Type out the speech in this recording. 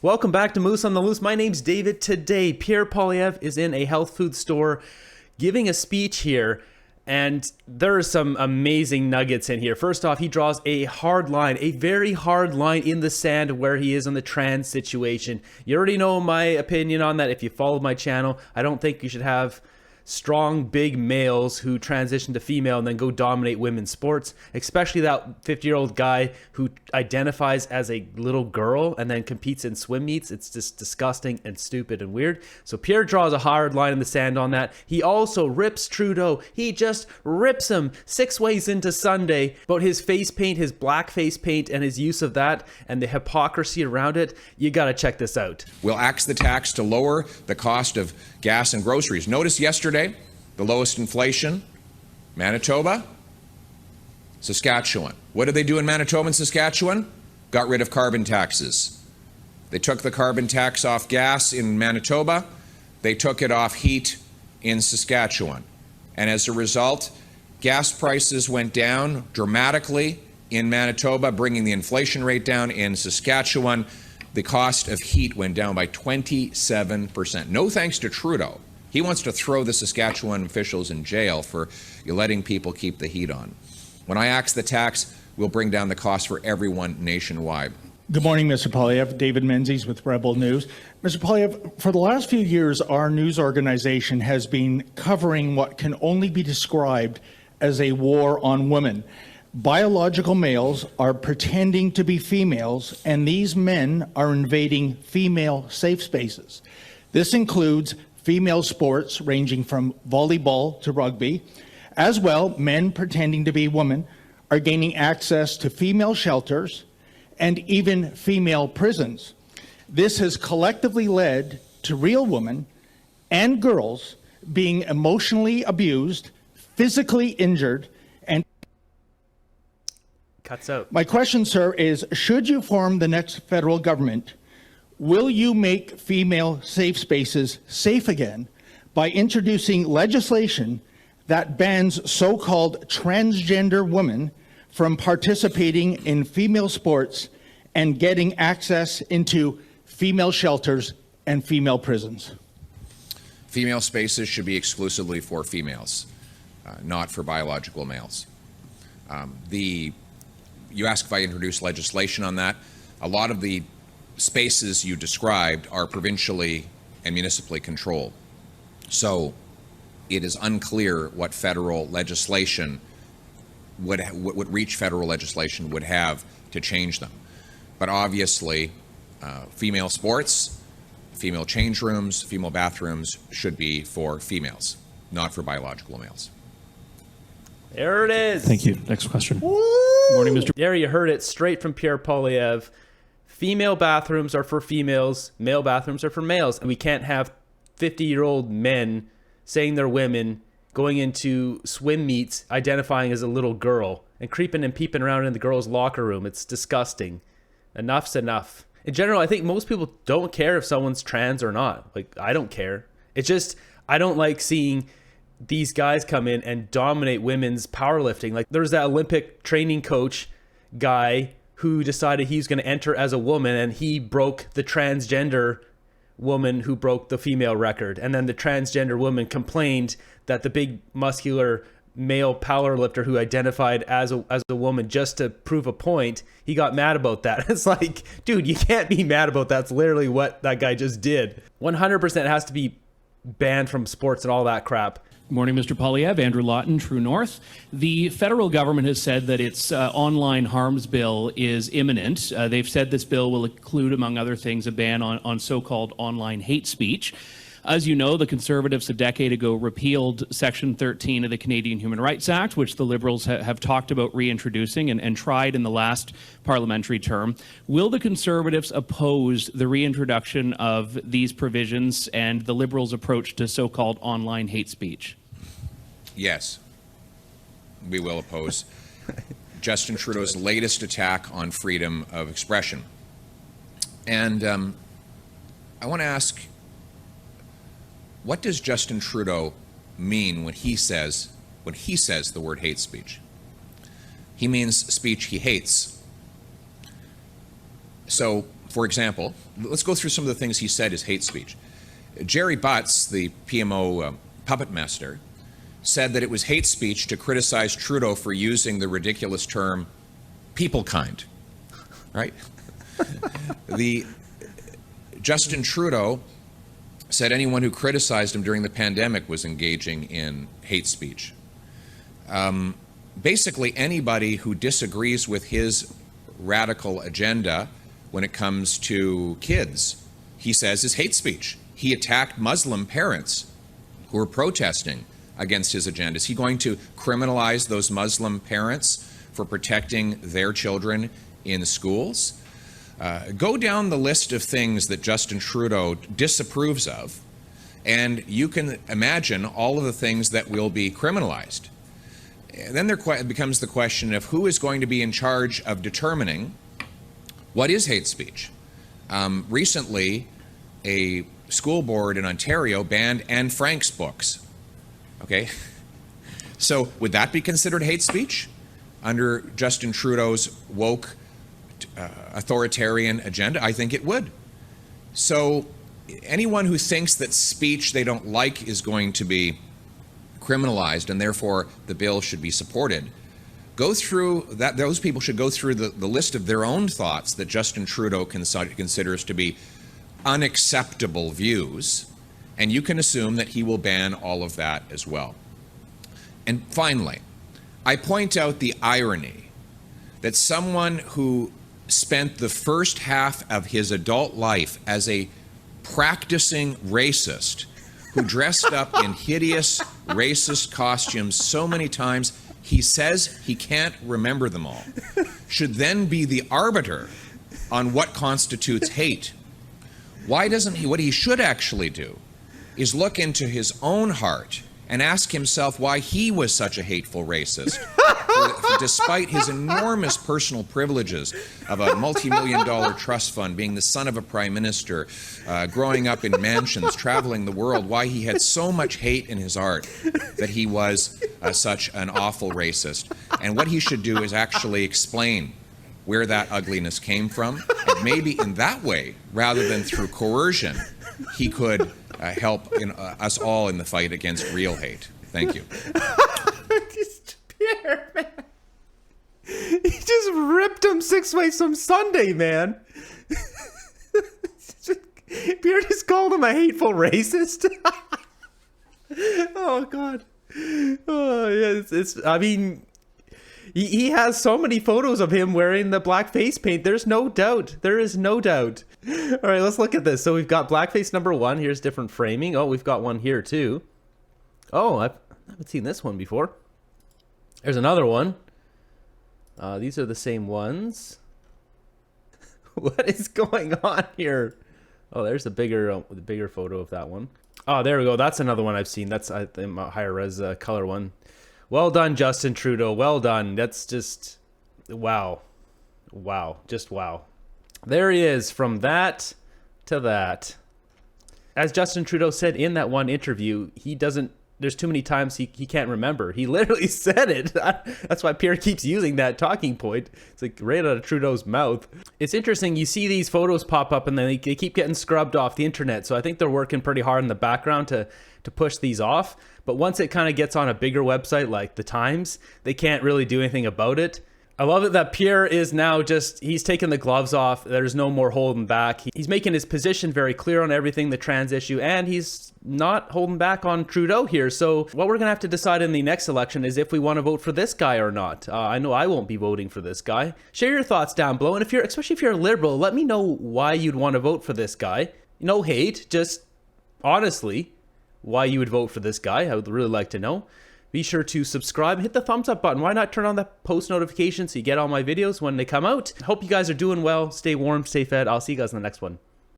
Welcome back to Moose on the Loose. My name's David. Today, Pierre Poilievre is in a health food store giving a speech here, and there are some amazing nuggets in here. First off, he draws a hard line, a very hard line in the sand where he is on the trans situation. You already know my opinion on that if you follow my channel. I don't think you should have strong, big males who transition to female and then go dominate women's sports, especially that 50-year-old guy who identifies as a little girl and then competes in swim meets. It's just disgusting and stupid and weird. So Pierre draws a hard line in the sand on that. He also rips Trudeau. He just rips him 6 ways into Sunday about his face paint, his black face paint, and his use of that and the hypocrisy around it. You got to check this out. We'll axe the tax to lower the cost of gas and groceries. Notice yesterday, the lowest inflation, Manitoba, Saskatchewan. What did they do in Manitoba and Saskatchewan? Got rid of carbon taxes. They took the carbon tax off gas in Manitoba. They took it off heat in Saskatchewan. And as a result, gas prices went down dramatically in Manitoba, bringing the inflation rate down. In Saskatchewan, the cost of heat went down by 27%. No thanks to Trudeau. He wants to throw the Saskatchewan officials in jail for letting people keep the heat on. When I axe the tax, we'll bring down the cost for everyone nationwide. Good morning, Mr. Poilievre. David Menzies with Rebel News. Mr. Poilievre, for the last few years, our news organization has been covering what can only be described as a war on women. Biological males are pretending to be females, and these men are invading female safe spaces. This includes female sports ranging from volleyball to rugby. As well, men pretending to be women are gaining access to female shelters and even female prisons. This has collectively led to real women and girls being emotionally abused, physically injured, and cuts out. My question, sir, is should you form the next federal government, will you make female safe spaces safe again by introducing legislation that bans so-called transgender women from participating in female sports and getting access into female shelters and female prisons? Female spaces should be exclusively for females, not for biological males. You ask if I introduce legislation on that. A lot of the spaces you described are provincially and municipally controlled. So it is unclear what federal legislation would reach federal legislation would have to change them. But obviously, female sports, female change rooms, female bathrooms should be for females, not for biological males. There it is. Thank you. Next question. Woo! Morning, Mr. There you heard it straight from Pierre Poilievre. Female bathrooms are for females, male bathrooms are for males. And we can't have 50-year-old men saying they're women, going into swim meets, identifying as a little girl, and creeping and peeping around in the girls' locker room. It's disgusting. Enough's enough. In general, I think most people don't care if someone's trans or not. Like, I don't care. It's just, I don't like seeing these guys come in and dominate women's powerlifting. Like, there's that Olympic training coach guy who decided he's going to enter as a woman, and he broke the transgender woman who broke the female record. And then the transgender woman complained that the big muscular male powerlifter who identified as a woman just to prove a point, he got mad about that. It's like, dude, you can't be mad about that. That's literally what that guy just did. 100% has to be banned from sports and all that crap. Morning, Mr. Poilievre. Andrew Lawton, True North. The federal government has said that its online harms bill is imminent. They've said this bill will include, among other things, a ban on so-called online hate speech. As you know, the Conservatives a decade ago repealed Section 13 of the Canadian Human Rights Act, which the Liberals have talked about reintroducing and tried in the last parliamentary term. Will the Conservatives oppose the reintroduction of these provisions and the Liberals' approach to so-called online hate speech? Yes, we will oppose Justin Trudeau's latest attack on freedom of expression. And I want to ask, what does Justin Trudeau mean when he says the word hate speech? He means speech he hates. So For example, let's go through some of the things he said is hate speech. Jerry Butts, the PMO puppet master, said that it was hate speech to criticize Trudeau for using the ridiculous term people kind, right? The Justin Trudeau said anyone who criticized him during the pandemic was engaging in hate speech. Basically, anybody who disagrees with his radical agenda when it comes to kids, he says is hate speech. He attacked Muslim parents who were protesting against his agenda. Is he going to criminalize those Muslim parents for protecting their children in schools? Go down the list of things that Justin Trudeau disapproves of, and you can imagine all of the things that will be criminalized. And then there becomes the question of who is going to be in charge of determining what is hate speech. Recently, a school board in Ontario banned Anne Frank's books. Okay, so would that be considered hate speech under Justin Trudeau's woke authoritarian agenda? I think it would. So anyone who thinks that speech they don't like is going to be criminalized and therefore the bill should be supported, go through that. Those people should go through the list of their own thoughts that Justin Trudeau considers to be unacceptable views, and you can assume that he will ban all of that as well. And finally, I point out the irony that someone who spent the first half of his adult life as a practicing racist, who dressed up in hideous racist costumes so many times he says he can't remember them all, should then be the arbiter on what constitutes hate. Why doesn't he? What he should actually do is look into his own heart and ask himself why he was such a hateful racist, despite his enormous personal privileges of a multi-million-dollar trust fund, being the son of a prime minister, growing up in mansions, traveling the world, why he had so much hate in his heart that he was such an awful racist. And what he should do is actually explain where that ugliness came from, and maybe in that way, rather than through coercion, he could help us all in the fight against real hate. Thank you. Pierre, man. He just ripped him 6 ways from Sunday, man. Pierre just called him a hateful racist. Oh, God. Oh, yeah, I mean, he has so many photos of him wearing the black face paint. There's no doubt. There is no doubt. All right, let's look at this. So we've got blackface number 1. Here's different framing. Oh, we've got one here, too. Oh, I haven't seen this one before. There's another one. These are the same ones. What is going on here? Oh, there's the bigger photo of that one. Oh, there we go. That's another one I've seen. That's a higher res color one. Well done, Justin Trudeau. Well done. That's just wow. Wow. Just wow. There he is, from that to that. As Justin Trudeau said in that one interview, there's too many times he can't remember. He literally said it. That's why Pierre keeps using that talking point. It's like right out of Trudeau's mouth. It's interesting. You see these photos pop up and then they keep getting scrubbed off the internet. So I think they're working pretty hard in the background to push these off. But once it kind of gets on a bigger website like The Times, they can't really do anything about it. I love it that Pierre is now he's taking the gloves off. There's no more holding back. He's making his position very clear on everything, the trans issue, and he's not holding back on Trudeau here. So what we're going to have to decide in the next election is if we want to vote for this guy or not. I know I won't be voting for this guy. Share your thoughts down below. And especially if you're a liberal, let me know why you'd want to vote for this guy. No hate, just honestly, why you would vote for this guy. I would really like to know. Be sure to subscribe, hit the thumbs up button. Why not turn on the post notifications so you get all my videos when they come out? Hope you guys are doing well. Stay warm, stay fed. I'll see you guys in the next one.